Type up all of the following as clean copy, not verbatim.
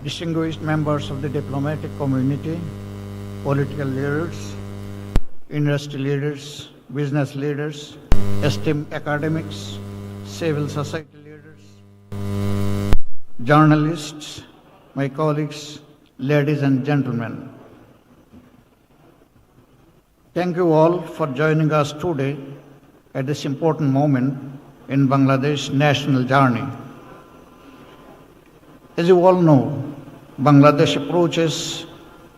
distinguished members of the diplomatic community, political leaders, industry leaders, business leaders, esteemed academics, civil society leaders, journalists, my colleagues, ladies and gentlemen. Thank you all for joining us today at this important moment in Bangladesh's national journey. As you all know, Bangladesh approaches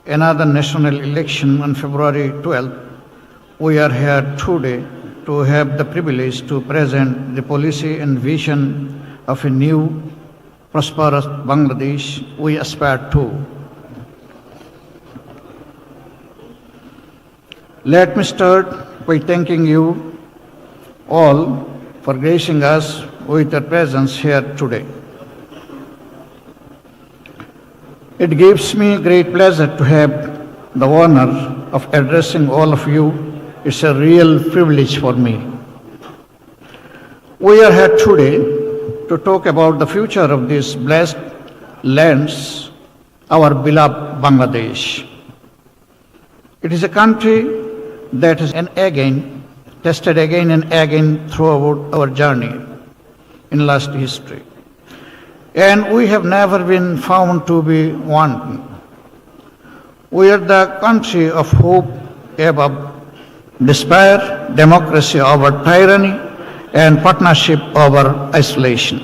another national election on February 12th. We are here today to have the privilege to present the policy and vision of a new, prosperous Bangladesh we aspire to. Let me start by thanking you all for gracing us with your presence here today. It gives me great pleasure to have the honor of addressing all of you. It's a real privilege for me. We are here today to talk about the future of these blessed lands, our beloved Bangladesh. It is a country that has tested again and again throughout our journey in last history. And we have never been found to be wanting. We are the country of hope above despair, democracy over tyranny, and partnership over isolation.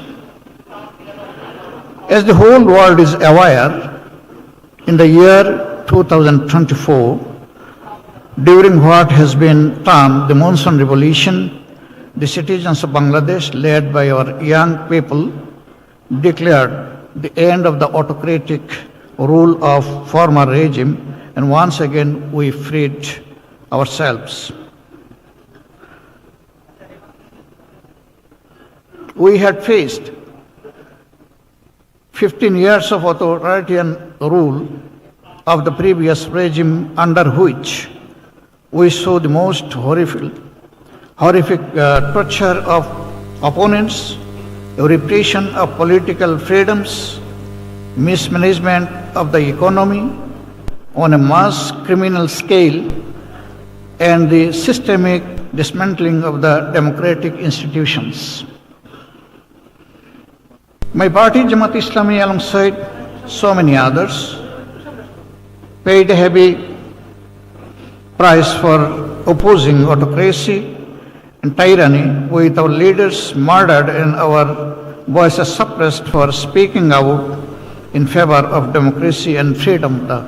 As the whole world is aware, in the year 2024, during what has been termed the monsoon revolution, the citizens of Bangladesh, led by our young people, declared the end of the autocratic rule of former regime, and once again we freed ourselves. We had faced 15 years of authoritarian rule of the previous regime, under which we saw the most horrific torture of opponents, repression of political freedoms, mismanagement of the economy on a mass criminal scale, and the systemic dismantling of the democratic institutions. My party, Jamaat Islami, alongside so many others, paid a heavy price for opposing autocracy and tyranny, with our leaders murdered and our voices suppressed for speaking out in favor of democracy and freedom of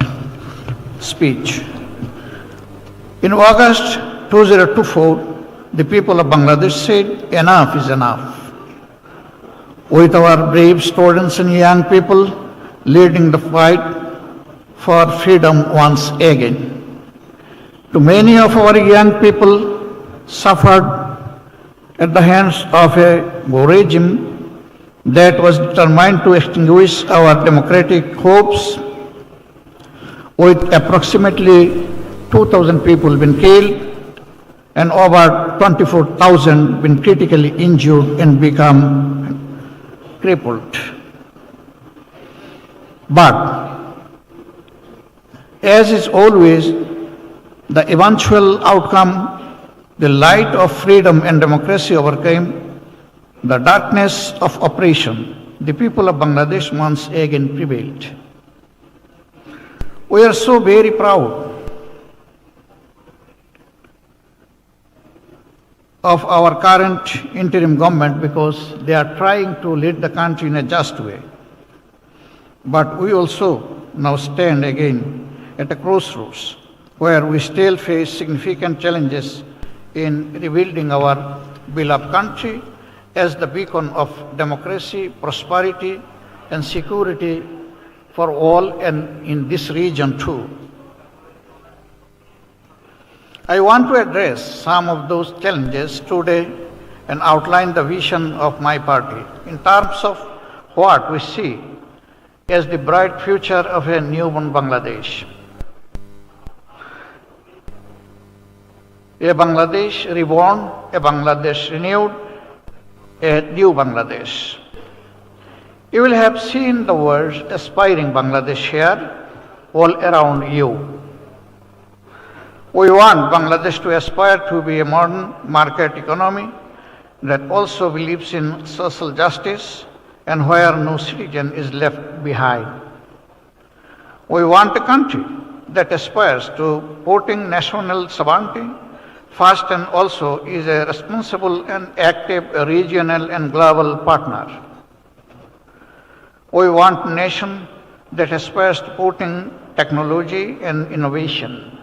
speech. In August 2024, the people of Bangladesh said, enough is enough. With our brave students and young people leading the fight for freedom once again. Too many of our young people suffered at the hands of a regime that was determined to extinguish our democratic hopes, with approximately 2,000 people been killed and over 24,000 been critically injured and become crippled. But, as is always the eventual outcome, the light of freedom and democracy overcame the darkness of oppression. The people of Bangladesh once again prevailed. We are so very proud of our current interim government because they are trying to lead the country in a just way. But we also now stand again at a crossroads where we still face significant challenges in rebuilding our beloved country as the beacon of democracy, prosperity, and security for all, and in this region too. I want to address some of those challenges today and outline the vision of my party in terms of what we see as the bright future of a newborn Bangladesh. A Bangladesh reborn, a Bangladesh renewed, a new Bangladesh. You will have seen the words aspiring Bangladesh here all around you. We want Bangladesh to aspire to be a modern market economy that also believes in social justice and where no citizen is left behind. We want a country that aspires to putting national sovereignty first and also is a responsible and active regional and global partner. We want a nation that aspires to putting technology and innovation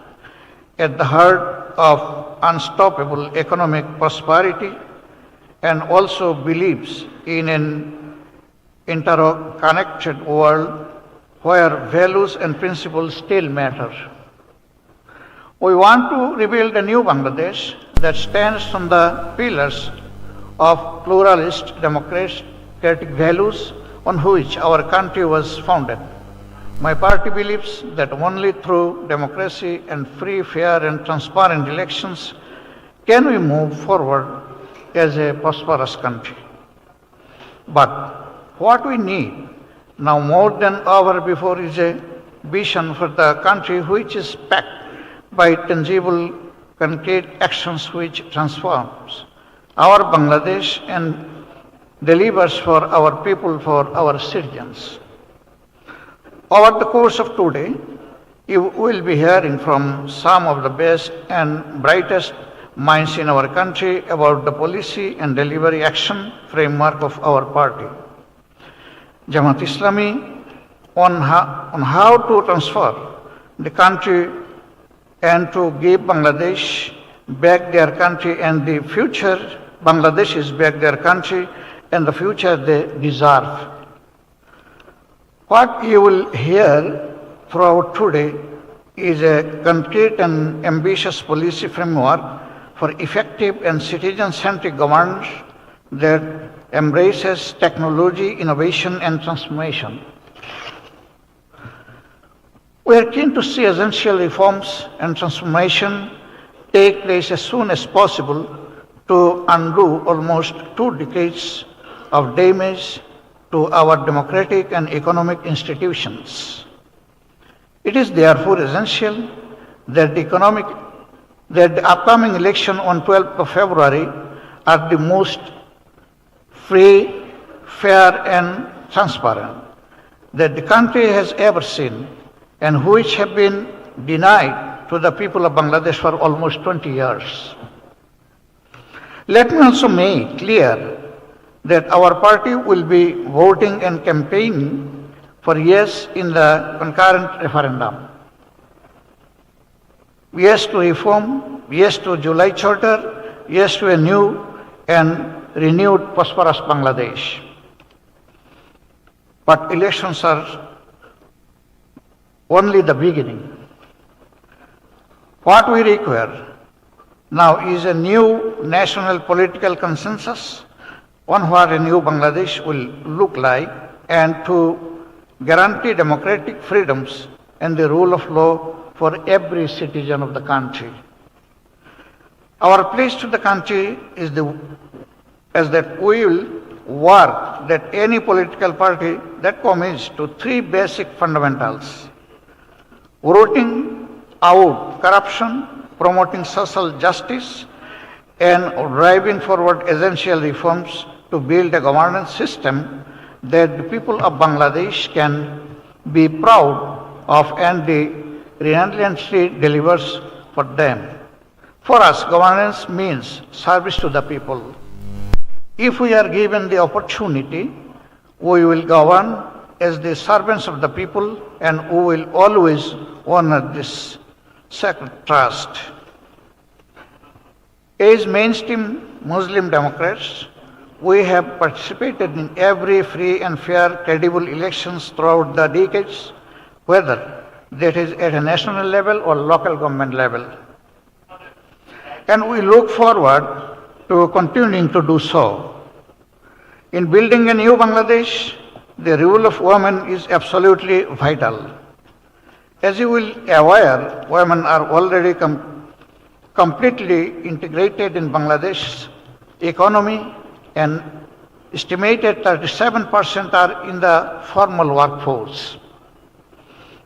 at the heart of unstoppable economic prosperity and also believes in an interconnected world where values and principles still matter. We want to rebuild a new Bangladesh that stands on the pillars of pluralist democratic values on which our country was founded. My party believes that only through democracy and free, fair and transparent elections can we move forward as a prosperous country. But what we need now more than ever before is a vision for the country which is backed by tangible, concrete actions which transforms our Bangladesh and delivers for our people, for our citizens. Over the course of today, you will be hearing from some of the best and brightest minds in our country about the policy and delivery action framework of our party. Jamaat Islami on how to transfer the country and to give Bangladesh back their country and the future Bangladesh is back their country and the future they deserve. What you will hear throughout today is a concrete and ambitious policy framework for effective and citizen-centric governance that embraces technology, innovation and transformation. We are keen to see essential reforms and transformation take place as soon as possible to undo almost 2 decades of damage to our democratic and economic institutions. It is therefore essential that the upcoming election on 12th of February are the most free, fair and transparent that the country has ever seen and which have been denied to the people of Bangladesh for almost 20 years. Let me also make clear that our party will be voting and campaigning for yes in the concurrent referendum. Yes to reform, yes to July Charter, yes to a new and renewed prosperous Bangladesh. But elections are only the beginning. What we require now is a new national political consensus on what a new Bangladesh will look like and to guarantee democratic freedoms and the rule of law for every citizen of the country. Our pledge to the country is that we will work that any political party that commits to 3 basic fundamentals: rooting out corruption, promoting social justice, and driving forward essential reforms to build a governance system that the people of Bangladesh can be proud of and relentlessly delivers for them. For us, governance means service to the people. If we are given the opportunity, we will govern as the servants of the people and we will always honor this sacred trust. As mainstream Muslim Democrats, we have participated in every free and fair, credible elections throughout the decades, whether that is at a national level or local government level. And we look forward to continuing to do so. In building a new Bangladesh, the role of women is absolutely vital. As you will be aware, women are already completely integrated in Bangladesh's economy and estimated 37% are in the formal workforce.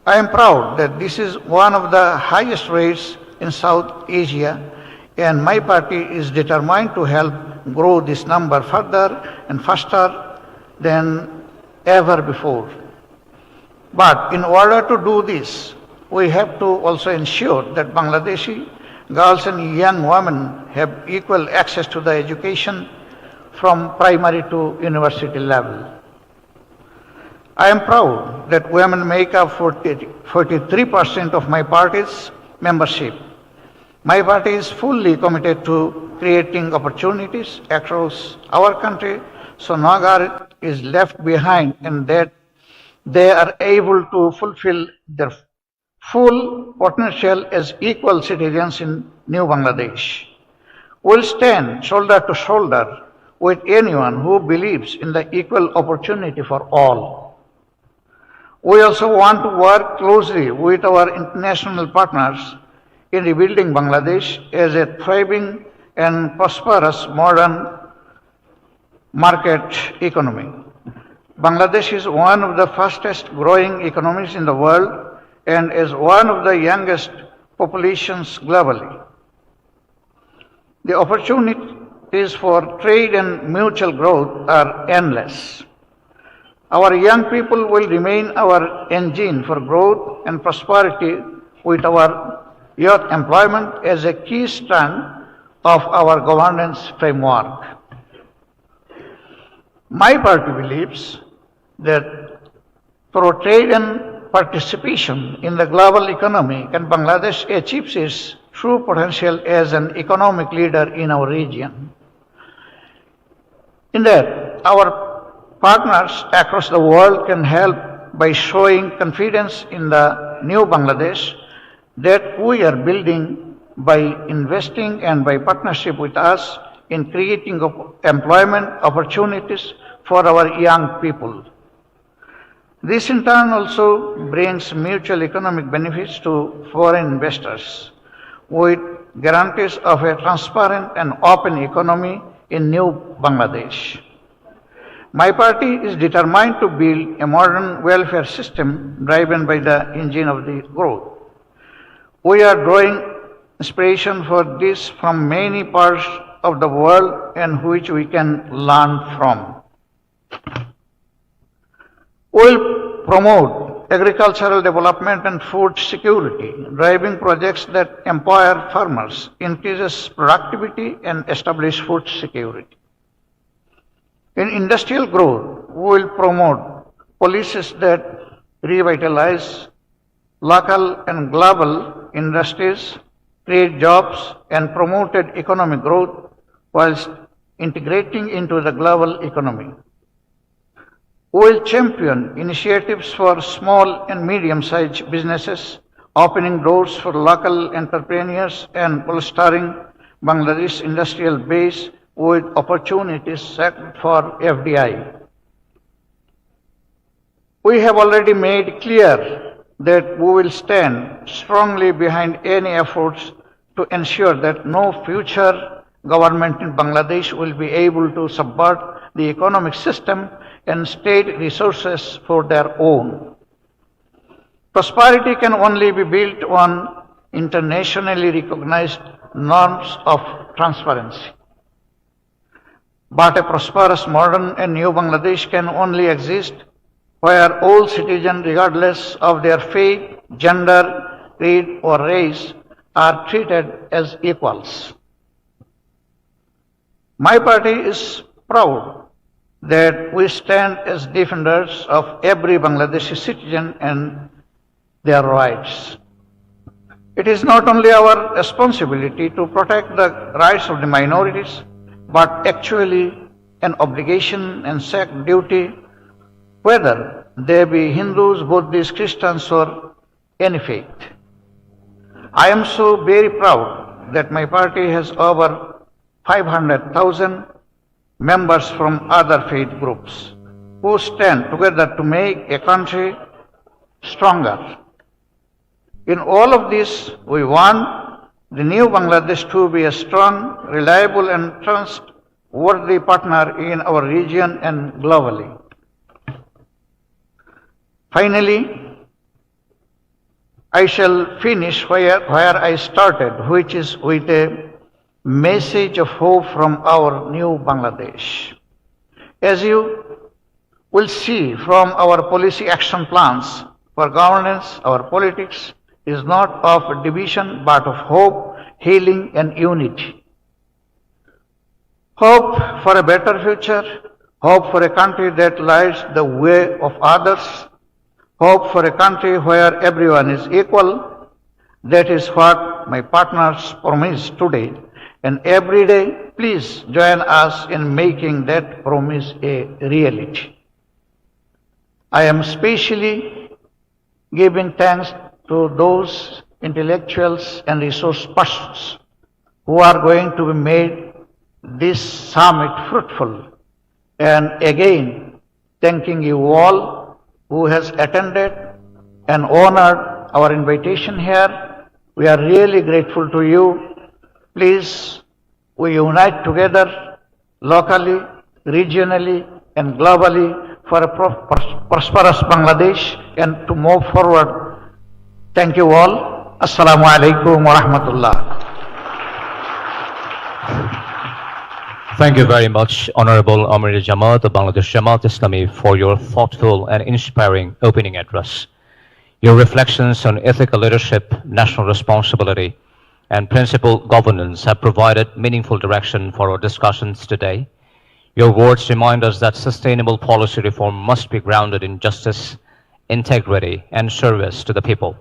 I am proud that this is one of the highest rates in South Asia, and my party is determined to help grow this number further and faster than ever before. But in order to do this, we have to also ensure that Bangladeshi girls and young women have equal access to the education from primary to university level. I am proud that women make up 43% of my party's membership. My party is fully committed to creating opportunities across our country so no girl is left behind and that they are able to fulfill their full potential as equal citizens in New Bangladesh. We'll stand shoulder to shoulder with anyone who believes in the equal opportunity for all. We also want to work closely with our international partners in rebuilding Bangladesh as a thriving and prosperous modern market economy. Bangladesh is one of the fastest growing economies in the world and is one of the youngest populations globally. The opportunities for trade and mutual growth are endless. Our young people will remain our engine for growth and prosperity with our youth employment as a key strand of our governance framework. My party believes that through trade and participation in the global economy can Bangladesh achieve its true potential as an economic leader in our region. In that, our partners across the world can help by showing confidence in the new Bangladesh that we are building by investing and by partnership with us in creating employment opportunities for our young people. This in turn also brings mutual economic benefits to foreign investors with guarantees of a transparent and open economy in new Bangladesh. My party is determined to build a modern welfare system driven by the engine of the growth. We are drawing inspiration for this from many parts of the world and which we can learn from. We will promote agricultural development and food security, driving projects that empower farmers, increases productivity and establish food security. In industrial growth, we will promote policies that revitalize local and global industries, create jobs and promoted economic growth whilst integrating into the global economy. We will champion initiatives for small and medium-sized businesses, opening doors for local entrepreneurs and bolstering Bangladesh's industrial base with opportunities set for FDI. We have already made clear that we will stand strongly behind any efforts to ensure that no future government in Bangladesh will be able to subvert the economic system and state resources for their own. Prosperity can only be built on internationally recognized norms of transparency. But a prosperous, modern and new Bangladesh can only exist where all citizens, regardless of their faith, gender, creed or race, are treated as equals. My party is proud that we stand as defenders of every Bangladeshi citizen and their rights. It is not only our responsibility to protect the rights of the minorities, but actually an obligation and sacred duty, whether they be Hindus, Buddhists, Christians, or any faith. I am so very proud that my party has over 500,000 members from other faith groups who stand together to make a country stronger. In all of this, we want the new Bangladesh to be a strong, reliable and worthy partner in our region and globally. Finally, I shall finish where I started, which is with a message of hope from our new Bangladesh. As you will see from our policy action plans for governance, our politics is not of division but of hope, healing and unity. Hope for a better future, hope for a country that lights the way of others, hope for a country where everyone is equal. That is what my partners promise today. And every day, please join us in making that promise a reality. I am especially giving thanks to those intellectuals and resource persons who are going to be made this summit fruitful. And again, thanking you all who has attended and honored our invitation here. We are really grateful to you. Please, we unite together locally, regionally, and globally for a prosperous Bangladesh and to move forward. Thank you all. Assalamu alaikum wa rahmatullah. Thank you very much, Honorable Amir Jamaat of Bangladesh Jamaat Islami, for your thoughtful and inspiring opening address. Your reflections on ethical leadership, national responsibility, and principled governance have provided meaningful direction for our discussions today. Your words remind us that sustainable policy reform must be grounded in justice, integrity, and service to the people.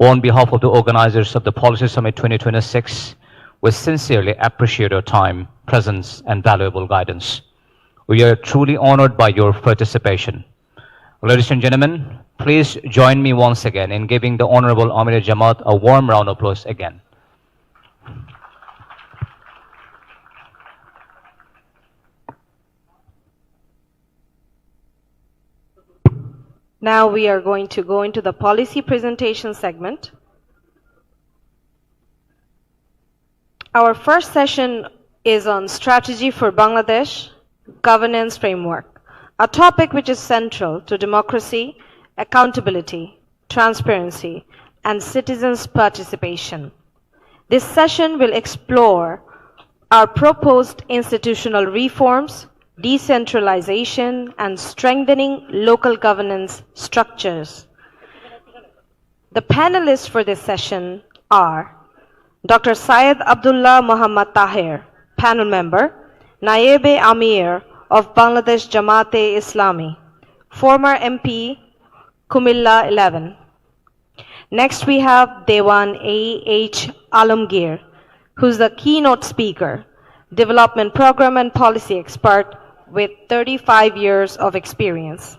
On behalf of the organizers of the Policy Summit 2026, we sincerely appreciate your time, presence, and valuable guidance. We are truly honored by your participation. Ladies and gentlemen, please join me once again in giving the Honorable Amir Jamaat a warm round of applause again. Now we are going to go into the policy presentation segment. Our first session is on strategy for Bangladesh governance framework, a topic which is central to democracy, accountability, transparency, and citizens' participation. This session will explore our proposed institutional reforms, decentralization, and strengthening local governance structures. The panelists for this session are Dr. Syed Abdullah Muhammad Taher, panel member, Naib-e Amir of Bangladesh Jamaat-e Islami, former MP, Kumilla 11. Next we have Dewan A.H. Alamgir, who's the keynote speaker, development program and policy expert with 35 years of experience.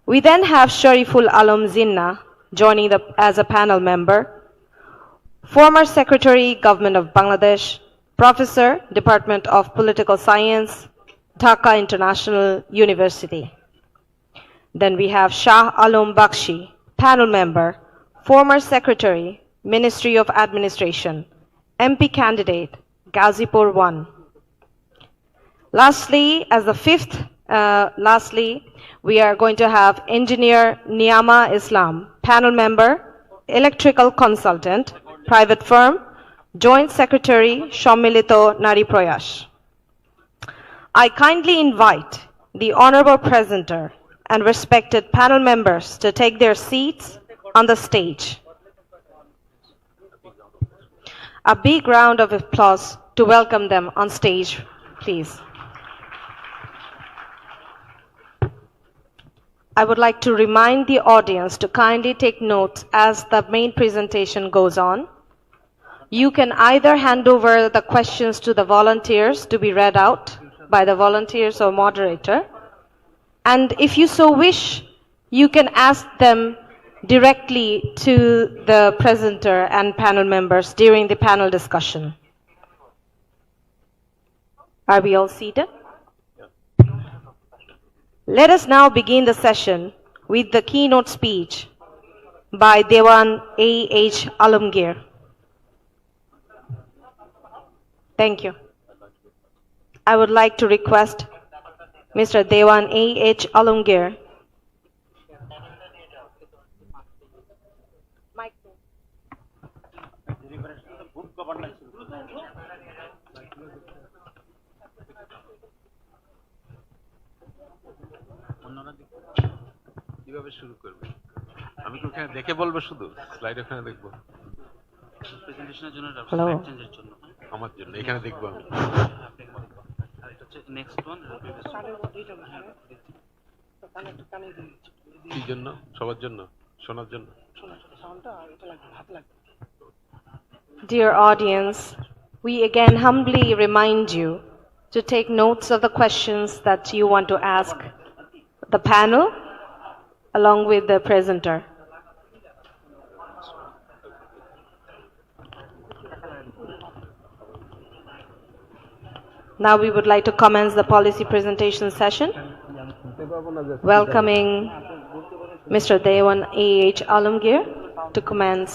We then have Shariful Alam Zinnah joining as a panel member, former Secretary, Government of Bangladesh, Professor, Department of Political Science, Dhaka International University. Then we have Shah Alam Bakshi, panel member, former Secretary, Ministry of Administration, MP candidate, Ghazipur 1. Lastly, as the fifth, we are going to have Engineer Niyama Islam, panel member, electrical consultant, private firm, Joint Secretary, Shommilito Nari Prayash. I kindly invite the honorable presenter and respected panel members to take their seats on the stage. A big round of applause to welcome them on stage, please. I would like to remind the audience to kindly take notes as the main presentation goes on. You can either hand over the questions to the volunteers to be read out by the volunteers or moderator, and if you so wish, you can ask them directly to the presenter and panel members during the panel discussion. Are we all seated? Let us now begin the session with the keynote speech by Dewan A.H. Alamgir. Thank you. I would like to request Mr. Dewan A.H. Alumgir. কিভাবে শুরু করবে? আমি কি ওখানে দেখে বলবো, শুধু slide ওখানে দেখবো? প্রেজেন্টেশনের জন্য Hello. স্লাইড চেঞ্জের জন্য আমার জন্য এখানে দেখবো আমি। আর এটা হচ্ছে নেক্সট ওয়ান কি জন্য? সবার জন্য, শোনার জন্য। Dear audience, we again humbly remind you to take notes of the questions that you want to ask the panel along with the presenter. Now we would like to commence the policy presentation session, welcoming Mr. Dewan A.H. Alumgir to commence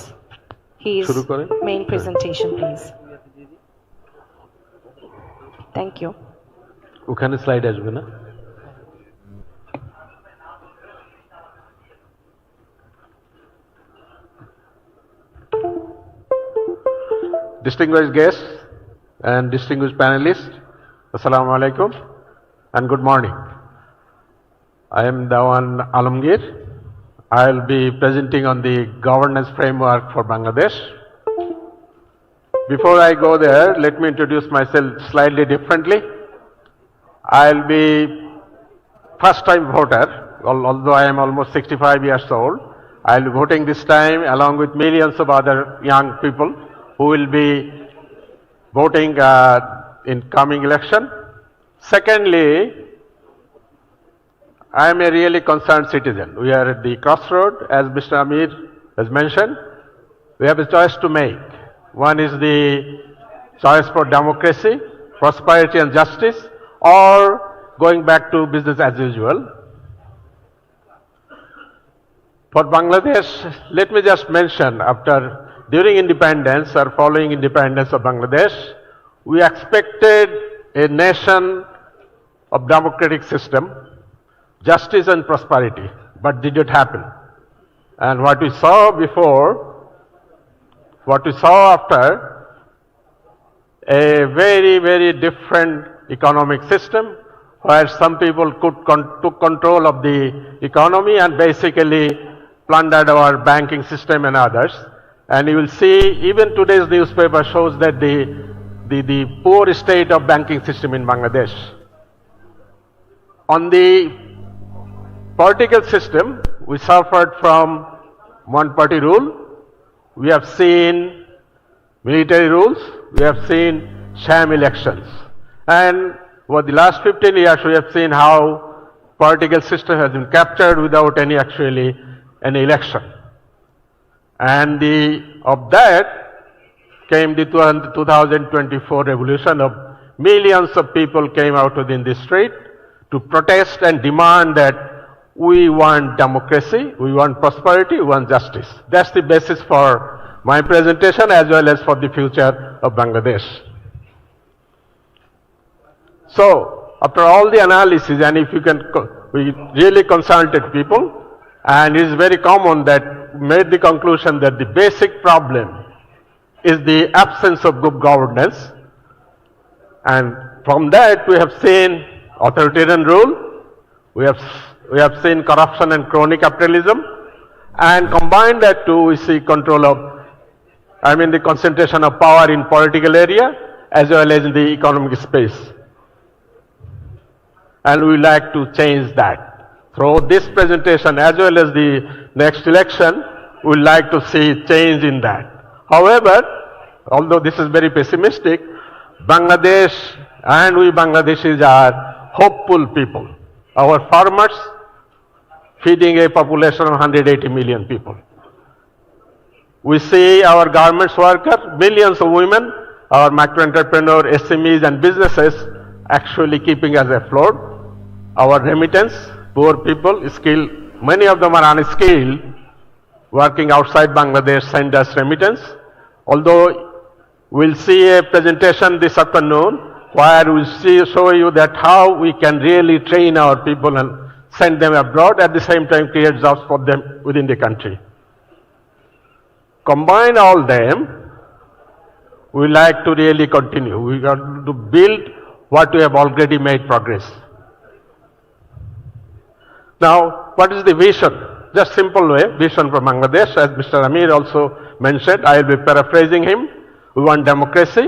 his শুরু করেন। main presentation, please. Thank you. ওখানে slide আসবে না? Distinguished guests and distinguished panelists, Assalamu alaikum and good morning. I am Dawan Alamgir. I will be presenting on the governance framework for Bangladesh. Before I go there, let me introduce myself slightly differently. I will be first-time voter, although I am almost 65 years old. I will be voting this time along with millions of other young people who will be voting in coming election. Secondly, I am a really concerned citizen. We are at the crossroad, as Mr. Amir has mentioned. We have a choice to make. One is the choice for democracy, prosperity and justice, or going back to business as usual. For Bangladesh, let me just mention, during independence or following independence of Bangladesh, we expected a nation of democratic system, justice and prosperity, but did not happen. And what we saw before, what we saw after, a very, very different economic system where some people took control of the economy and basically plundered our banking system and others. And you will see, even today's newspaper shows that the poor state of banking system in Bangladesh. On the political system, we suffered from one-party rule. We have seen military rules. We have seen sham elections. And over the last 15 years, we have seen how political system has been captured without any election. And of that came the 2024 revolution of millions of people came out within the street to protest and demand that we want democracy, we want prosperity, we want justice. That's the basis for my presentation as well as for the future of Bangladesh. So, after all the analysis, and if you can, we really consulted people, and it is very common that made the conclusion that the basic problem is the absence of good governance. And from that we have seen authoritarian rule, we have seen corruption and crony capitalism, and combined that too we see the concentration of power in political area as well as in the economic space. And we like to change that. Through this presentation as well as the next election, we would like to see change in that. However, although this is very pessimistic, Bangladesh and we Bangladeshis are hopeful people. Our farmers feeding a population of 180 million people. We see our garments workers, millions of women, our micro-entrepreneur, SMEs and businesses actually keeping us afloat. Our remittance, poor people, skilled, many of them are unskilled, working outside Bangladesh, send us remittance. Although we'll see a presentation this afternoon where we show you that how we can really train our people and send them abroad, at the same time create jobs for them within the country. Combine all them, we like to really continue. We got to build what we have already made progress. Now, what is the vision? Just simple way, vision for Bangladesh, as Mr. Amir also mentioned, I will be paraphrasing him. We want democracy,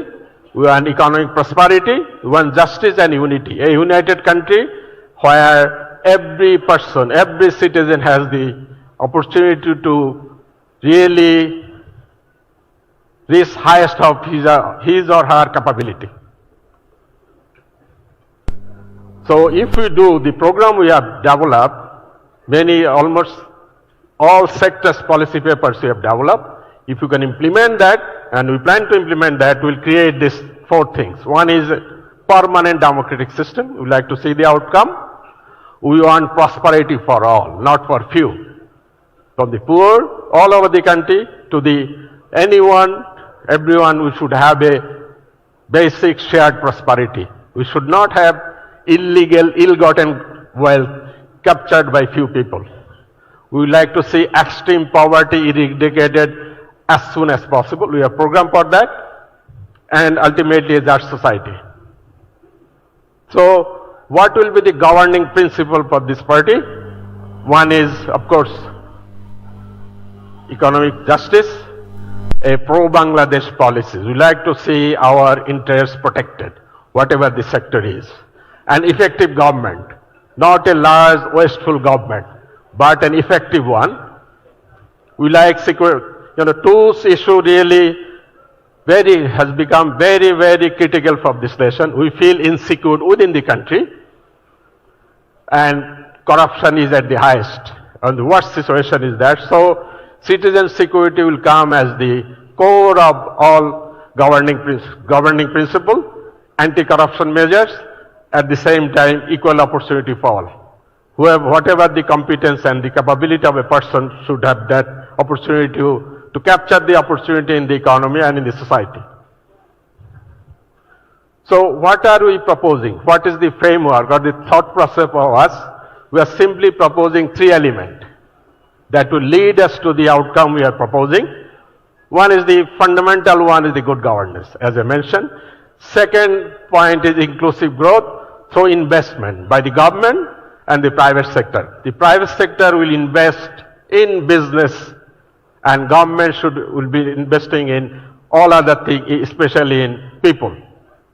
we want economic prosperity, we want justice and unity. A united country where every person, every citizen has the opportunity to really reach highest of his or her capability. So if we do the program we have developed, almost all sectors policy papers we have developed, if you can implement that, and we plan to implement that, we'll create these four things. One is permanent democratic system. We like to see the outcome. We want prosperity for all, not for few. From the poor all over the country to the anyone, everyone, we should have a basic shared prosperity. We should not have illegal, ill-gotten wealth captured by few people. We would like to see extreme poverty eradicated as soon as possible. We have a program for that, and ultimately a just society. So, what will be the governing principle for this party? One is, of course, economic justice, a pro-Bangladesh policy. We like to see our interests protected, whatever the sector is. An effective government, not a large wasteful government, but an effective one. We like tools issue really has become very, very critical for this nation. We feel insecure within the country, and corruption is at the highest, and the worst situation is that. So citizen security will come as the core of all governing principle, anti-corruption measures, at the same time equal opportunity for all. Whatever the competence and the capability of a person should have that opportunity to capture the opportunity in the economy and in the society. So what are we proposing? What is the framework or the thought process for us? We are simply proposing three elements that will lead us to the outcome we are proposing. One is the fundamental one is the good governance, as I mentioned. Second point is inclusive growth through investment by the government and the private sector. The private sector will invest in business, and government will be investing in all other things, especially in people.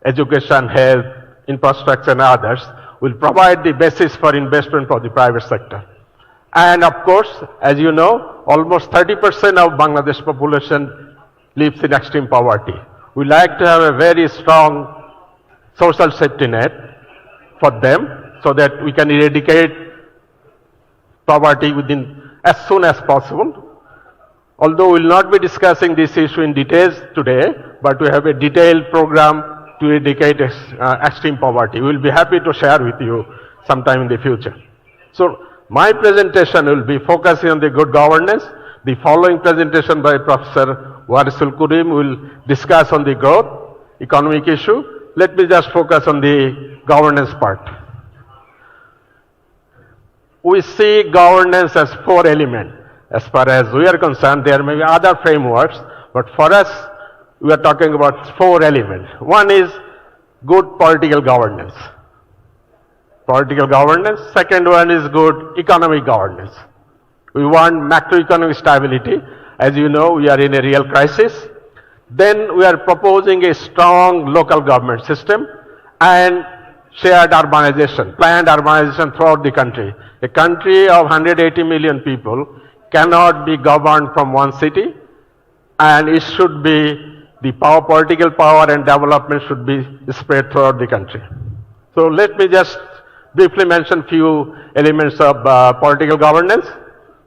Education, health, infrastructure and others will provide the basis for investment for the private sector. And of course, as you know, almost 30% of Bangladesh population lives in extreme poverty. We like to have a very strong social safety net for them so that we can eradicate poverty as soon as possible. Although we will not be discussing this issue in details today, but we have a detailed program to eradicate extreme poverty. We will be happy to share with you sometime in the future. So my presentation will be focusing on the good governance. The following presentation by Professor Warisul Kurim will discuss on the growth, economic issue. Let me just focus on the governance part. We see governance as four elements. As far as we are concerned, there may be other frameworks, but for us, we are talking about four elements. One is good political governance. Political governance. Second one is good economic governance. We want macroeconomic stability. As you know, we are in a real crisis. Then we are proposing a strong local government system and shared urbanization, planned urbanization throughout the country. A country of 180 million people cannot be governed from one city, and it should be the political power and development should be spread throughout the country. So let me just briefly mention few elements of political governance.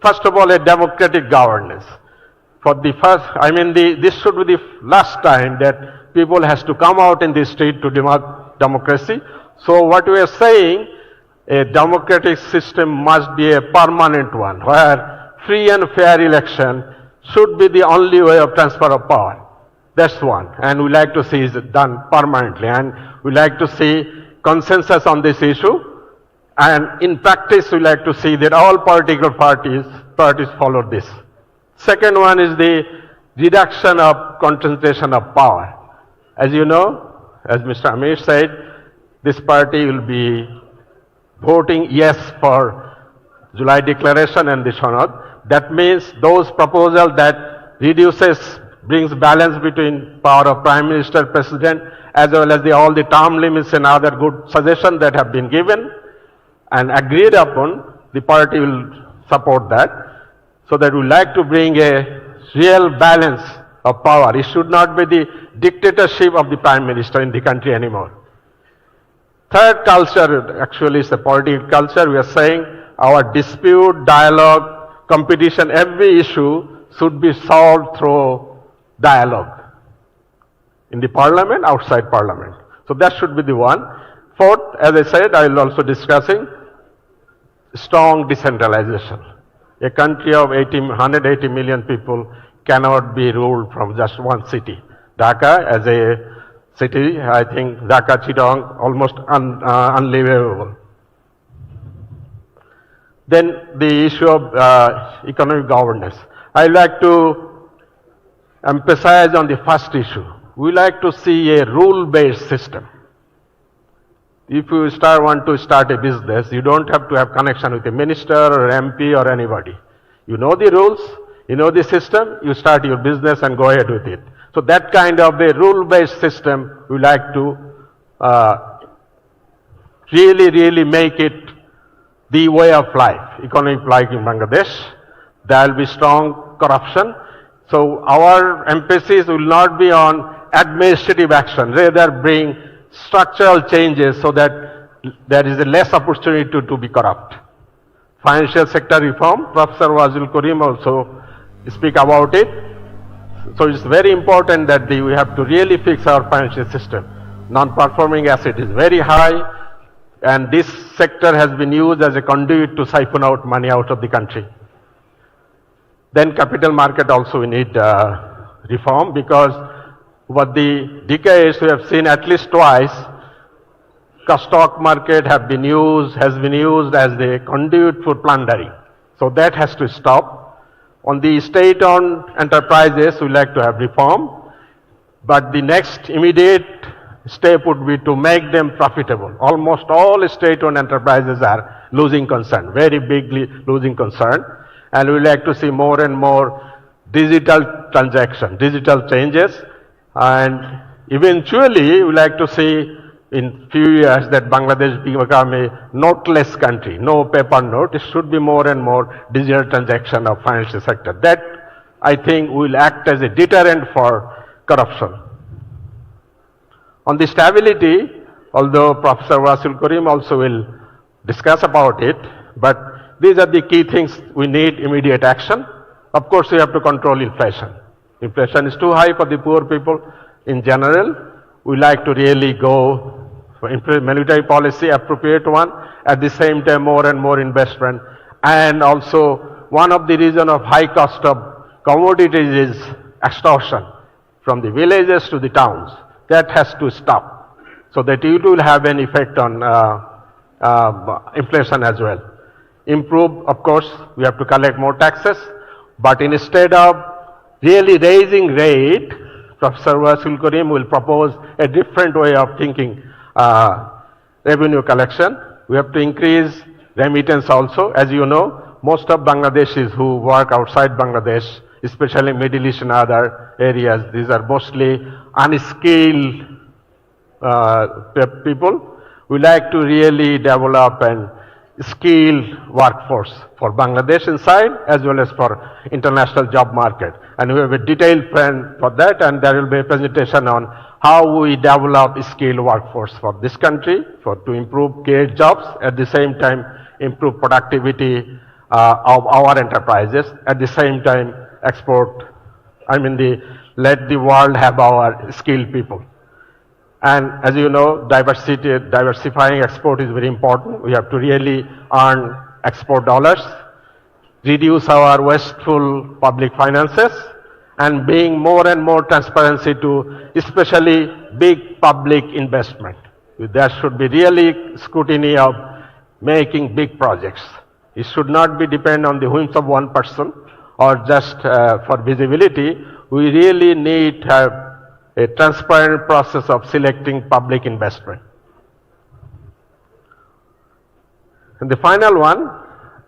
First of all, a democratic governance. For the first, this should be the last time that people has to come out in the street to demand democracy. So what we are saying, a democratic system must be a permanent one, where free and fair election should be the only way of transfer of power. That's one. And we like to see it done permanently. And we like to see consensus on this issue. And in practice, we like to see that all political parties follow this. Second one is the reduction of concentration of power. As you know, as Mr. Amir said, this party will be voting yes for July Declaration and the Shanad. That means those proposals that brings balance between power of Prime Minister, President, as well as all the term limits and other good suggestions that have been given and agreed upon, the party will support that. So that we like to bring a real balance of power. It should not be the dictatorship of the Prime Minister in the country anymore. Third culture actually is the political culture. We are saying our dispute, dialogue, competition, every issue should be solved through dialogue in the parliament, outside parliament. So that should be the one. Fourth, as I said, I will also discussing strong decentralization. A country of 180 million people cannot be ruled from just one city. Dhaka as a city, I think Dhaka, Chittagong, almost unlivable. Then the issue of economic governance. I like to emphasize on the first issue. We like to see a rule-based system. If you want to start a business, you don't have to have connection with a minister or MP or anybody. You know the rules, you know the system, you start your business and go ahead with it. So that kind of a rule-based system, we like to really make it the way of life, economic life in Bangladesh. There will be strong corruption. So our emphasis will not be on administrative action, rather bring structural changes so that there is a less opportunity to be corrupt. Financial sector reform, Professor Wazil Karim also speak about it. So it's very important that we have to really fix our financial system. Non-performing asset is very high, and this sector has been used as a conduit to siphon out money out of the country. Then capital market also we need reform, because over the decades we have seen at least twice stock market has been used as the conduit for plundering. So that has to stop. On the state-owned enterprises, we like to have reform, but the next immediate step would be to make them profitable. Almost all state-owned enterprises are losing concern, very bigly losing concern, and we like to see more and more digital transaction, digital changes, and eventually we like to see in few years that Bangladesh become a noteless country, no paper note. It should be more and more digital transaction of financial sector. That I think will act as a deterrent for corruption. On the stability, although Professor Wasil Karim also will discuss about it, but these are the key things we need immediate action. Of course, we have to control inflation. Inflation is too high for the poor people in general. We like to really go for military policy, appropriate one, at the same time more and more investment. And also one of the reasons of high cost of commodities is extortion from the villages to the towns. That has to stop, so that it will have an effect on inflation as well. Improve, of course, we have to collect more taxes, but instead of really raising rate, Professor Wasil Karim will propose a different way of thinking revenue collection. We have to increase remittance also. As you know, most of Bangladeshis who work outside Bangladesh, especially Middle East and other areas, these are mostly unskilled people. We like to really develop an skilled workforce for Bangladesh inside as well as for international job market. And we have a detailed plan for that, and there will be a presentation on how we develop skilled workforce for this country to improve create jobs, at the same time improve productivity of our enterprises, at the same time export, let the world have our skilled people. And as you know, diversifying export is very important. We have to really earn export dollars, reduce our wasteful public finances, and bring more and more transparency to especially big public investment. There should be really scrutiny of making big projects. It should not be depend on the whims of one person or just for visibility. We really need to have a transparent process of selecting public investment. And the final one,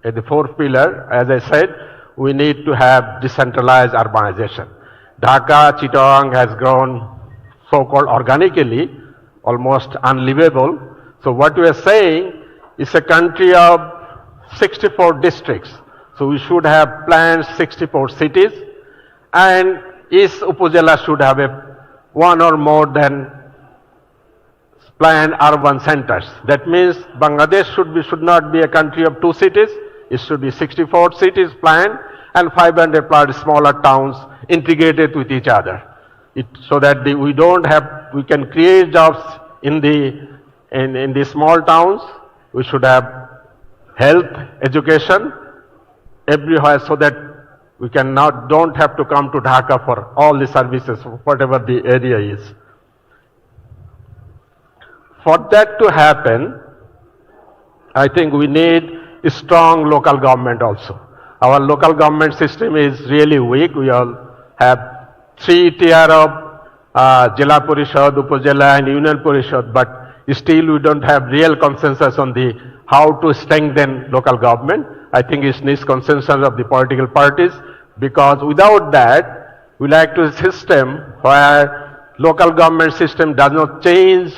the fourth pillar, as I said, we need to have decentralized urbanization. Dhaka, Chittagong has grown so-called organically, almost unlivable. So what we are saying is a country of 64 districts. So we should have planned 64 cities, and each upazila should have one or more than planned urban centers. That means Bangladesh should not be a country of 2 cities. It should be 64 cities planned and 500 plus smaller towns integrated with each other. So that we can create jobs in the small towns. We should have health, education everywhere, so that we don't have to come to Dhaka for all the services, whatever the area is. For that to happen, I think we need a strong local government also. Our local government system is really weak. We all have 3 tier of Jila Parishad, Upazila and Union Parishad, but still we don't have real consensus on how to strengthen local government. I think it needs consensus of the political parties, because without that, we like to system where local government system does not change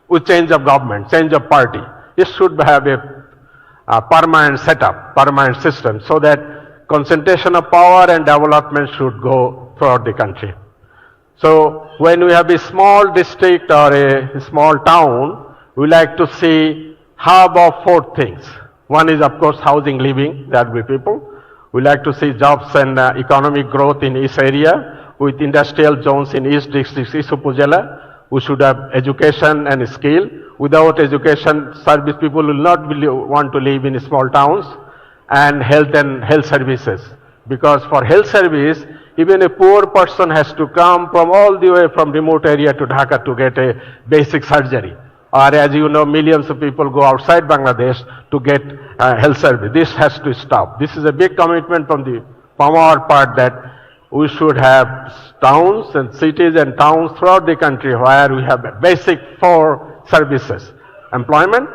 with change of government, change of party. It should have a permanent setup, permanent system, so that concentration of power and development should go throughout the country. So when we have a small district or a small town, we like to see hub of 4 things. One is, of course, housing, living, there will be people. We like to see jobs and economic growth in each area with industrial zones in each district, each upazila. We should have education and skill. Without education, service people will not want to live in small towns, and health services. Because for health service, even a poor person has to come from all the way from remote area to Dhaka to get a basic surgery. Or as you know, millions of people go outside Bangladesh to get health service. This has to stop. This is a big commitment from our part, that we should have towns and cities and towns throughout the country where we have basic 4 services: employment,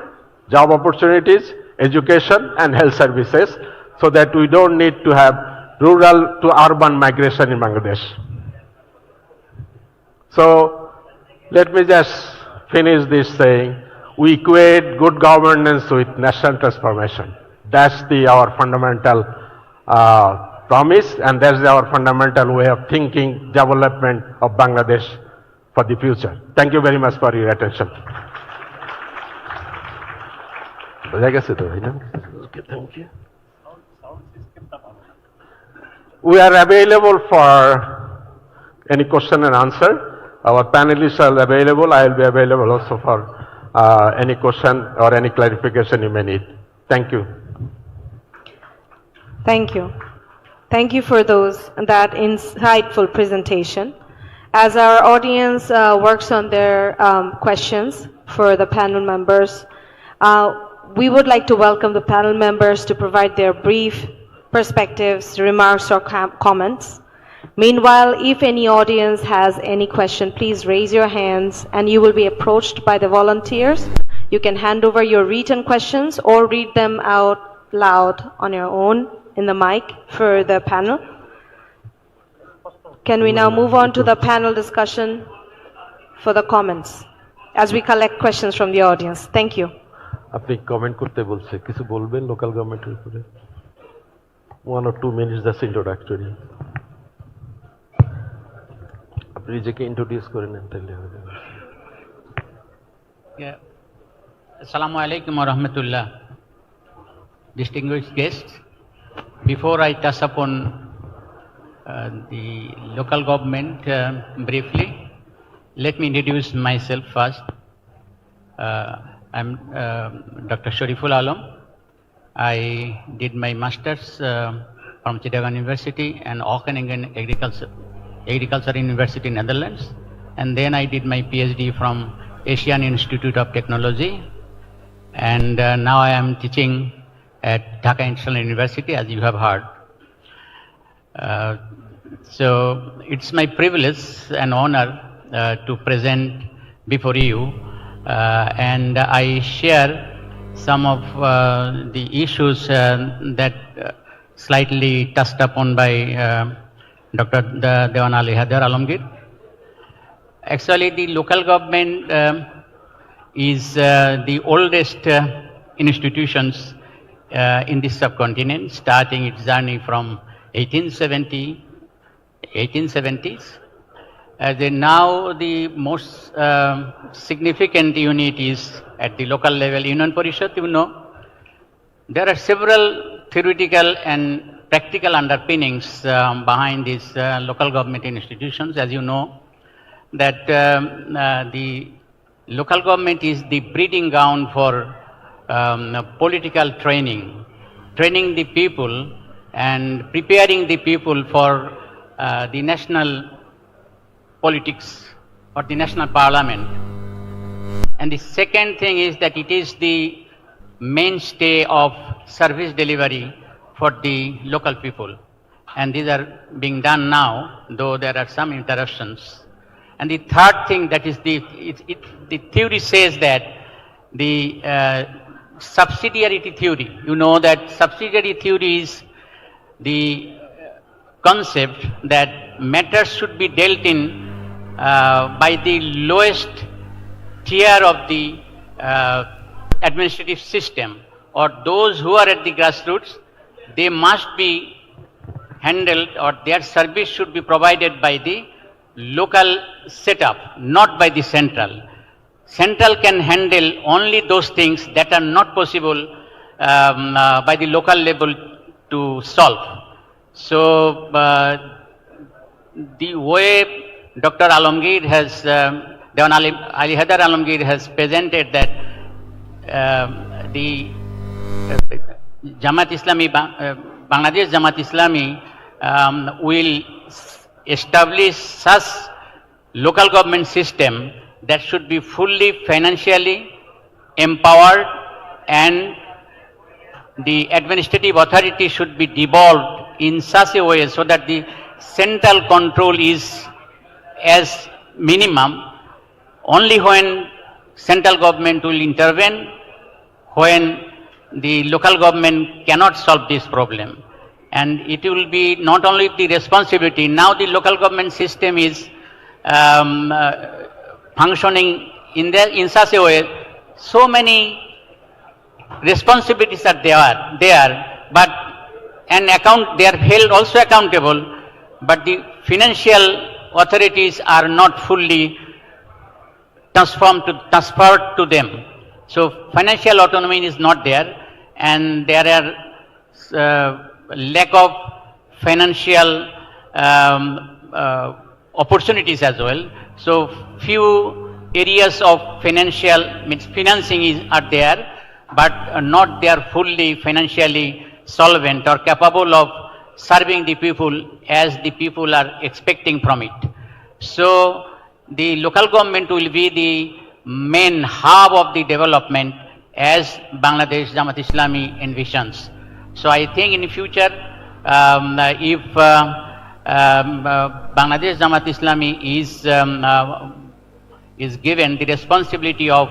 job opportunities, education and health services, so that we don't need to have rural to urban migration in Bangladesh. So let me just finish this saying, we equate good governance with national transformation. That's our fundamental promise, and that's our fundamental way of thinking development of Bangladesh for the future. Thank you very much for your attention. Okay, thank you. We are available for any question and answer. Our panelists are available. I will be available also for any question or any clarification you may need. Thank you. Thank you. Thank you for that insightful presentation. As our audience works on their questions for the panel members, we would like to welcome the panel members to provide their brief perspectives, remarks, or comments. Meanwhile, if any audience has any question, please raise your hands and you will be approached by the volunteers. You can hand over your written questions or read them out loud on your own in the mic for the panel. Can we now move on to the panel discussion for the comments as we collect questions from the audience? Thank you. আপনি comment করতে বলছে, কিছু বলবেন local গভর্নমেন্টের উপরে? 1 or 2 minutes, that's introductory. আপনি নিজেকে introduce করে নেন তাহলে হবে। Assalamu alaikum wa rahmatullah. Distinguished guests, before I touch upon the local government briefly, let me introduce myself first. I'm Dr. Shariful Alam. I did my master's from Chittagong University and Wageningen Agriculture University, Netherlands. And then I did my PhD from Asian Institute of Technology. And now I am teaching at Dhaka International University, as you have heard. So it's my privilege and honor to present before you, and I share some of the issues that slightly touched upon by Dr. Dewan Ali Haider Alamgir. Actually, the local government is the oldest institutions in this subcontinent, starting its journey from 1870s. Now the most significant unit is at the local level, Union Parishad. You know, there are several theoretical and practical underpinnings behind these local government institutions. As you know, that the local government is the breeding ground for political training the people and preparing the people for the national politics or the national parliament. And the second thing is that it is the mainstay of service delivery for the local people. And these are being done now, though there are some interruptions. And the third thing, that is the theory says that the subsidiarity theory, you know that subsidiarity theory is the concept that matters should be dealt in by the lowest tier of the administrative system, or those who are at the grassroots. They must be handled, or their service should be provided by the local setup, not by the central. Central can handle only those things that are not possible by the local level to solve. So the way Dr. Alamgir has, Dewan Ali Haider Alamgir has presented that the Jamaat Islami, Bangladesh Jamaat Islami will establish such local government system that should be fully financially empowered, and the administrative authority should be devolved in such a way so that the central control is as minimum. Only when central government will intervene when the local government cannot solve this problem. And it will be not only the responsibility, now the local government system is functioning in such a way, so many responsibilities are there, but they are held also accountable, but the financial authorities are not fully transferred to them. So financial autonomy is not there, and there are lack of financial opportunities as well. So few areas of financing are there, but not they are fully financially solvent or capable of serving the people as the people are expecting from it. So the local government will be the main hub of the development as Bangladesh Jamaat Islami envisions. So I think in the future, if Bangladesh Jamaat Islami is given the responsibility of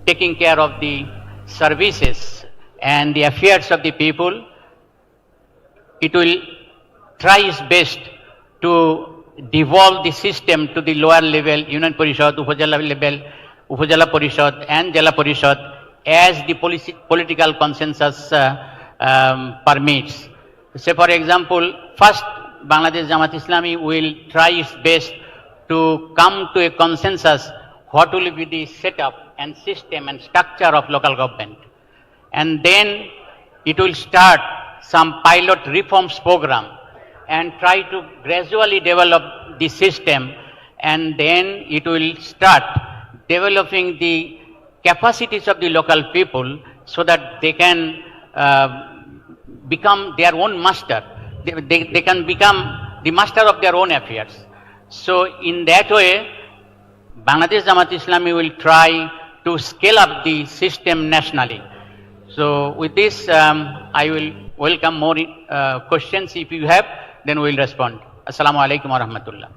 taking care of the services and the affairs of the people, it will try its best to devolve the system to the lower level, Union Parishad, Upazila level, Upazila Parishad and Jala Parishad, as the political consensus permits. Say for example, first Bangladesh Jamaat Islami will try its best to come to a consensus what will be the setup and system and structure of local government. And then it will start some pilot reforms program and try to gradually develop the system, and then it will start developing the capacities of the local people so that they can become their own master. they can become the master of their own affairs. So in that way, Bangladesh Jamaat Islami will try to scale up the system nationally. So with this, I will welcome more questions. If you have, then we will respond. Assalamu alaikum wa rahmatullah.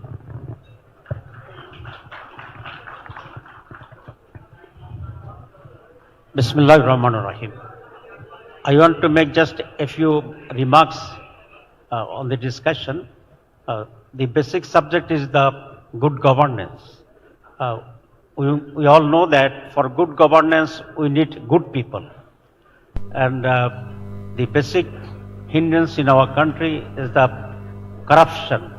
Bismillah ar-Rahman ar-Rahim. I want to make just a few remarks on the discussion. The basic subject is the good governance. We all know that for good governance we need good people. And the basic hindrance in our country is the corruption.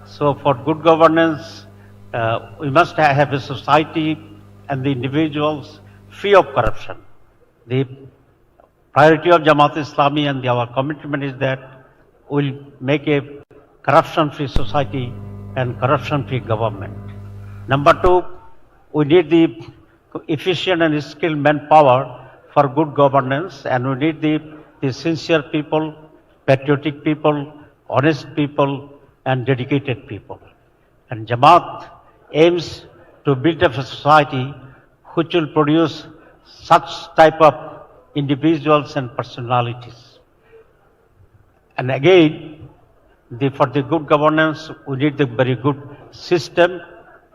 So for good governance, we must have a society and the individuals free of corruption. The priority of Jamaat Islami and our commitment is that we'll make a corruption-free society and corruption-free government. Number two, we need the efficient and skilled manpower for good governance, and we need the sincere people, patriotic people, honest people, and dedicated people. And Jamaat aims to build up a society which will produce such type of individuals and personalities. And again, for the good governance, we need the very good system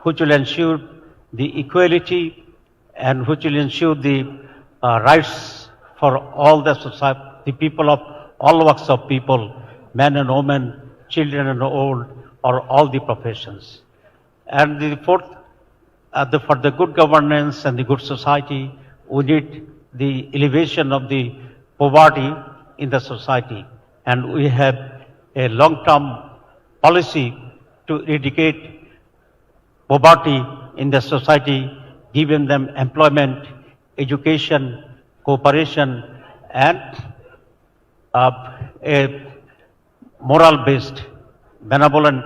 which will ensure the equality and which will ensure the rights for all the society, the people of all walks of people, men and women, children and old, or all the professions. And the fourth, for the good governance and the good society, we need the elevation of the poverty in the society. And we have a long-term policy to eradicate poverty in the society, giving them employment, education, cooperation, and a moral-based, benevolent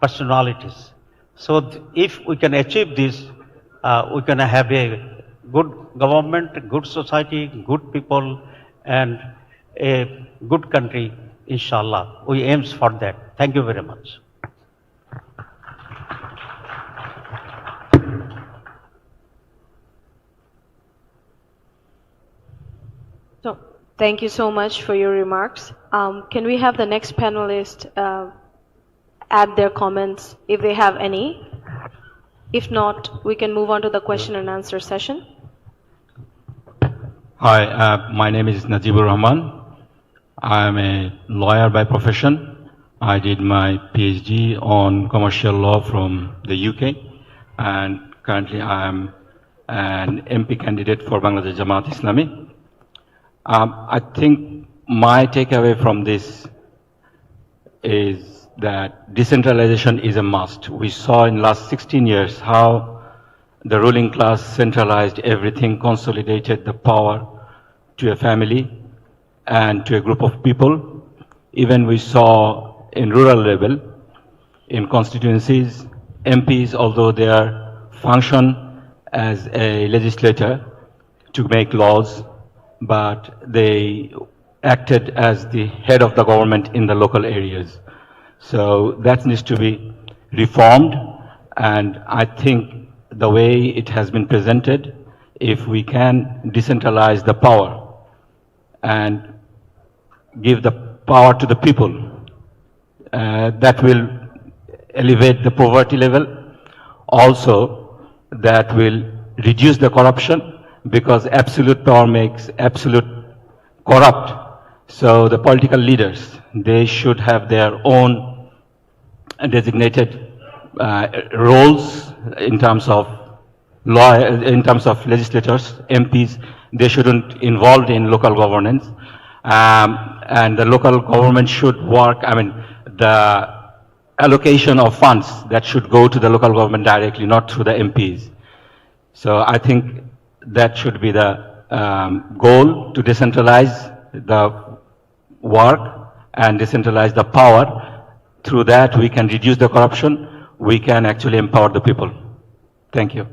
personalities. So if we can achieve this, we can have a good government, good society, good people, and a good country, inshallah. We aims for that. Thank you very much. So, thank you so much for your remarks. Can we have the next panelist add their comments if they have any? If not, we can move on to the question and answer session. Hi, my name is Najibur Rahman. I am a lawyer by profession. I did my PhD on commercial law from the UK, and currently I am an MP candidate for Bangladesh Jamaat Islami. I think my takeaway from this is that decentralization is a must. We saw in last 16 years how the ruling class centralized everything, consolidated the power to a family and to a group of people. Even we saw in rural level, in constituencies, MPs, although they are function as a legislator to make laws, but they acted as the head of the government in the local areas. So that needs to be reformed, and I think the way it has been presented, if we can decentralize the power and give the power to the people, that will elevate the poverty level. Also, that will reduce the corruption, because absolute power makes absolute corrupt. So the political leaders, they should have their own designated roles in terms of law, in terms of legislators, MPs. They shouldn't involved in local governance, and the local government should work. I mean, the allocation of funds that should go to the local government directly, not through the MPs. So I think that should be the goal, to decentralize the work and decentralize the power. Through that, we can reduce the corruption. We can actually empower the people. Thank you.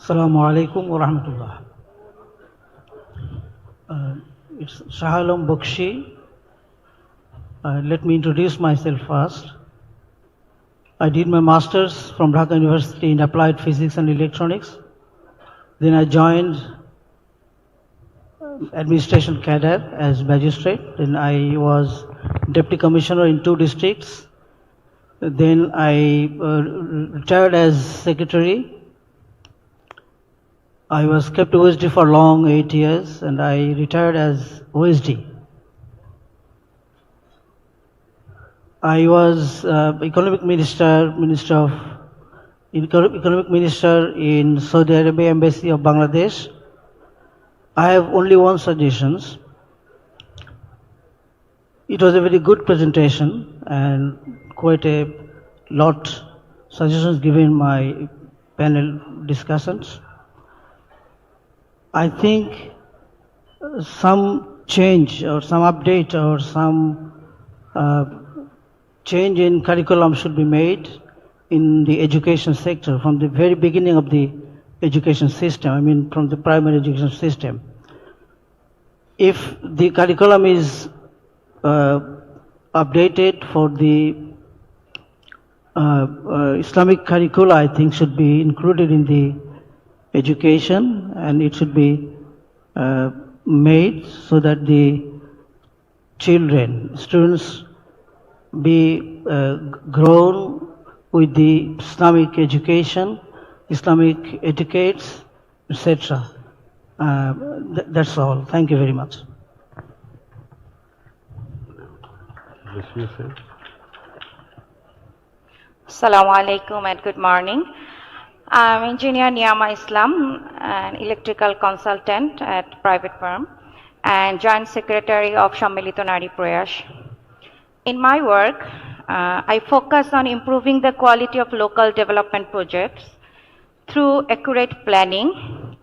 Assalamu alaikum wa rahmatullah. It's Shahalam Bukshi. Let me introduce myself first. I did my master's from Dhaka University in Applied Physics and Electronics. Then I joined administration cadre as magistrate. Then I was deputy commissioner in 2 districts. Then I retired as secretary. I was kept OSD for long 8 years, and I retired as OSD. I was economic minister in Saudi Arabia Embassy of Bangladesh. I have only one suggestion. It was a very good presentation and quite a lot suggestions given in my panel discussions. I think some change or some update or some change in curriculum should be made in the education sector from the very beginning of the education system, I mean from the primary education system. If the curriculum is updated for the Islamic curricula, I think should be included in the education, and it should be made so that the children, students be grown with the Islamic education, Islamic etiquettes, etc. That's all. Thank you very much. Assalamu alaikum and good morning. I'm engineer Niyama Islam, an electrical consultant at private firm and joint secretary of Shammilito Nari Prayash. In my work, I focus on improving the quality of local development projects through accurate planning,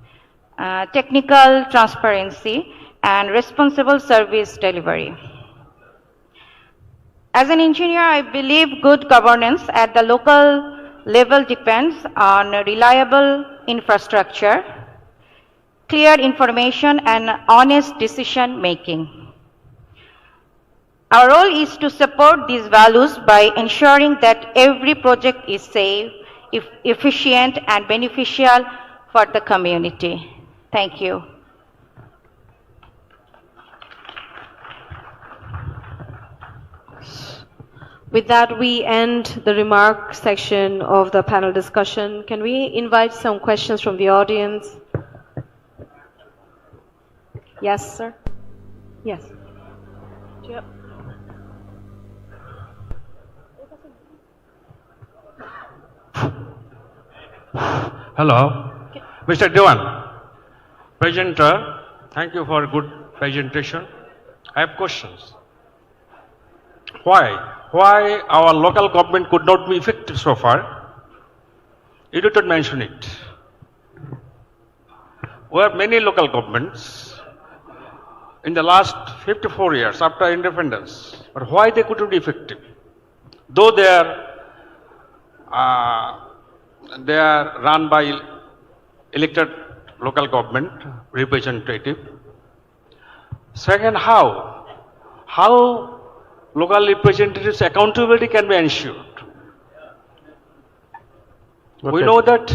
technical transparency, and responsible service delivery. As an engineer, I believe good governance at the local level depends on reliable infrastructure, clear information, and honest decision making. Our role is to support these values by ensuring that every project is safe, efficient, and beneficial for the community. Thank you. With that, we end the remark section of the panel discussion. Can we invite some questions from the audience? Yes, sir? Yes. Yep. Hello, Mr. Dewan, presenter, thank you for a good presentation. I have questions. Why our local government could not be effective so far? You did not mention it. We have many local governments in the last 54 years after independence, but why they couldn't be effective? Though they are run by elected local government representative. Second, how local representatives' accountability can be ensured? Okay. We know that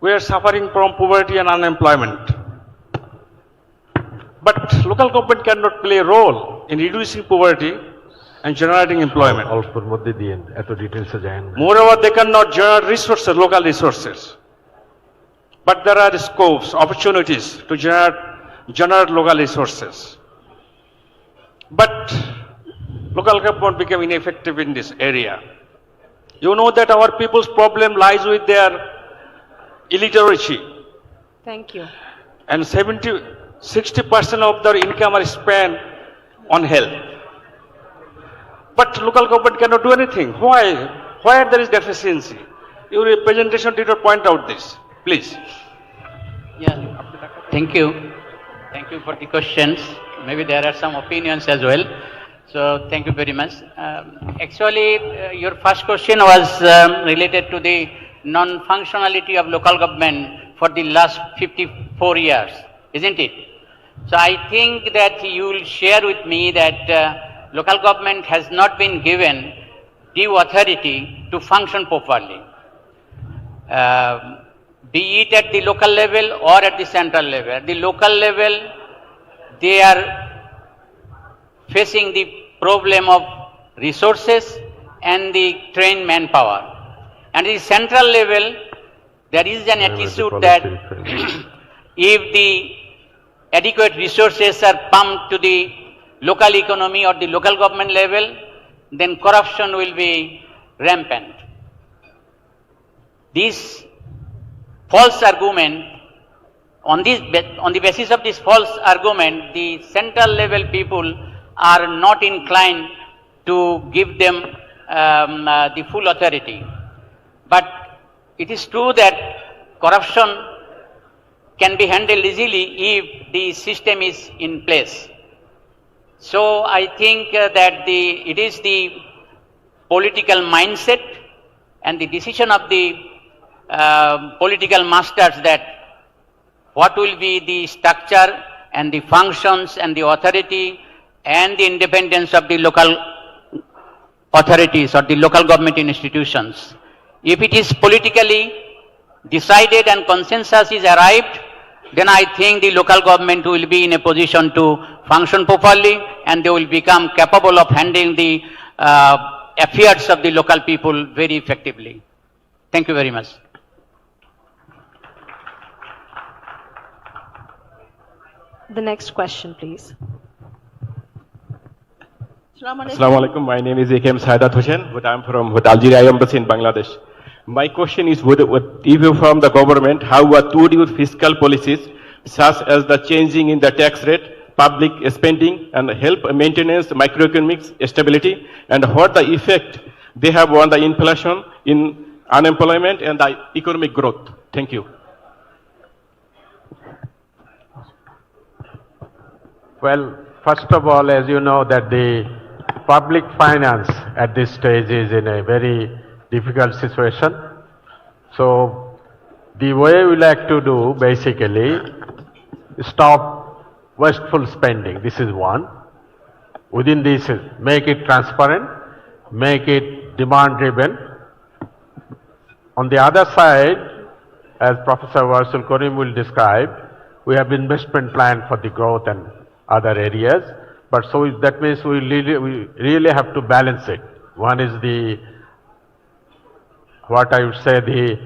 we are suffering from poverty and unemployment, but local government cannot play a role in reducing poverty and generating employment. Moreover, they cannot generate resources, local resources. But there are scopes, opportunities to generate local resources. But local government became ineffective in this area. You know that our people's problem lies with their illiteracy. Thank you. And 60% of their income are spent on health. But local government cannot do anything. Why? Where there is deficiency? Your presentation did not point out this. Please. Yeah. Thank you. Thank you for the questions. Maybe there are some opinions as well. So thank you very much. Actually, your first question was related to the non-functionality of local government for the last 54 years, isn't it? So I think that you will share with me that local government has not been given due authority to function properly, be it at the local level or at the central level. At the local level, they are facing the problem of resources and the trained manpower. And at the central level, there is an attitude that if the adequate resources are pumped to the local economy or the local government level, then corruption will be rampant. This false argument, on the basis of this false argument, the central level people are not inclined to give them the full authority. But it is true that corruption can be handled easily if the system is in place. So I think that it is the political mindset and the decision of the political masters that what will be the structure and the functions and the authority and the independence of the local authorities or the local government institutions. If it is politically decided and consensus is arrived, then I think the local government will be in a position to function properly and they will become capable of handling the affairs of the local people very effectively. Thank you very much. The next question, please. Assalamu alaikum. My name is AKM Saidat Hussain, but I'm from Algeria Embassy in Bangladesh. My question is, if you from the government, how would your fiscal policies, such as the changing in the tax rate, public spending, and help maintenance microeconomic stability, and what the effect they have on the inflation, in unemployment, and the economic growth? Thank you. Well, first of all, as you know, that the public finance at this stage is in a very difficult situation. So the way we like to do basically stop wasteful spending. This is one. Within this, make it transparent, make it demand driven. On the other side, as Professor Warsul Karim will describe, we have investment plan for the growth and other areas. But so that means we really have to balance it. One is what I would say, the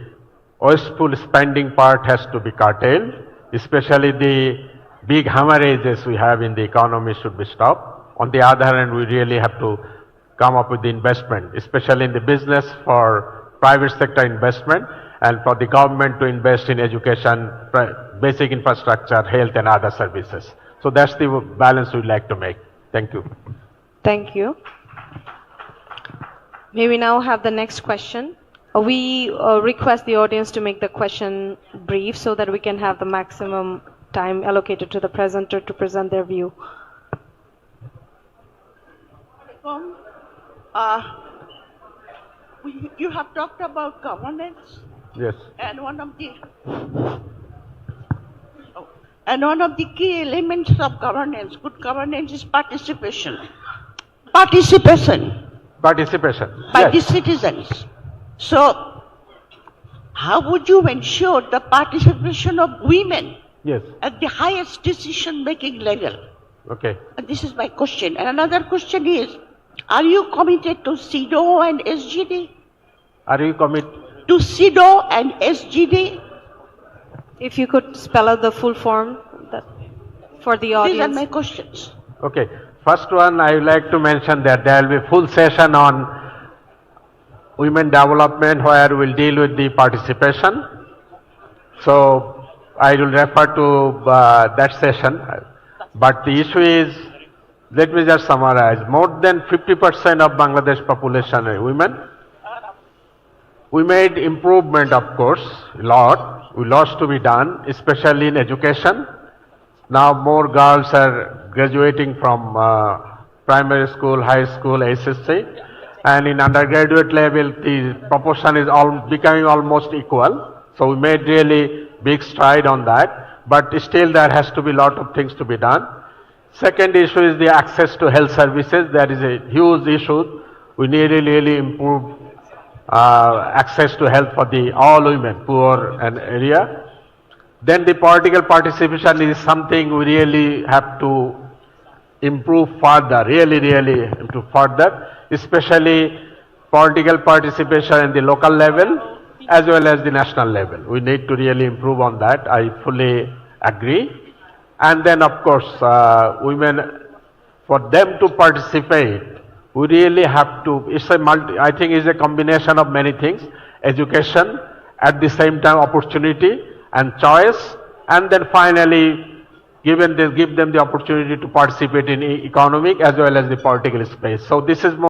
wasteful spending part has to be curtailed, especially the big hemorrhages we have in the economy should be stopped. On the other hand, we really have to come up with the investment, especially in the business for private sector investment and for the government to invest in education, basic infrastructure, health and other services. So that's the balance we'd like to make. Thank you. Thank you. May we now have the next question? We request the audience to make the question brief so that we can have the maximum time allocated to the presenter to present their view. You have talked about governance. Yes. And one of the key elements of governance, good governance, is participation. Participation. Participation. By the citizens. So, how would you ensure the participation of women? Yes. At the highest decision-making level? Okay. And this is my question. And another question is, are you committed to CEDAW and SGD? Are you committed? To CEDAW and SGD? If you could spell out the full form for the audience. These are my questions. Okay. First one, I would like to mention that there will be full session on women development where we'll deal with the participation. So I will refer to that session. But the issue is, let me just summarize. More than 50% of Bangladesh population are women. We made improvement, of course, a lot. Lots to be done, especially in education. Now more girls are graduating from primary school, high school, SSC. and in undergraduate level, the proportion is becoming almost equal. So we made really big stride on that, but still there has to be a lot of things to be done. Second issue is the access to health services. That is a huge issue. We need to really improve access to health for all women, poor and area. Then the political participation is something we really have to improve further, really improve further, especially political participation in the local level as well as the national level. We need to really improve on that. I fully agree. And then of course, women, for them to participate, we really have to, I think it's a combination of many things: education, at the same time opportunity and choice, and then finally give them the opportunity to participate in economic as well as the political space. So this is more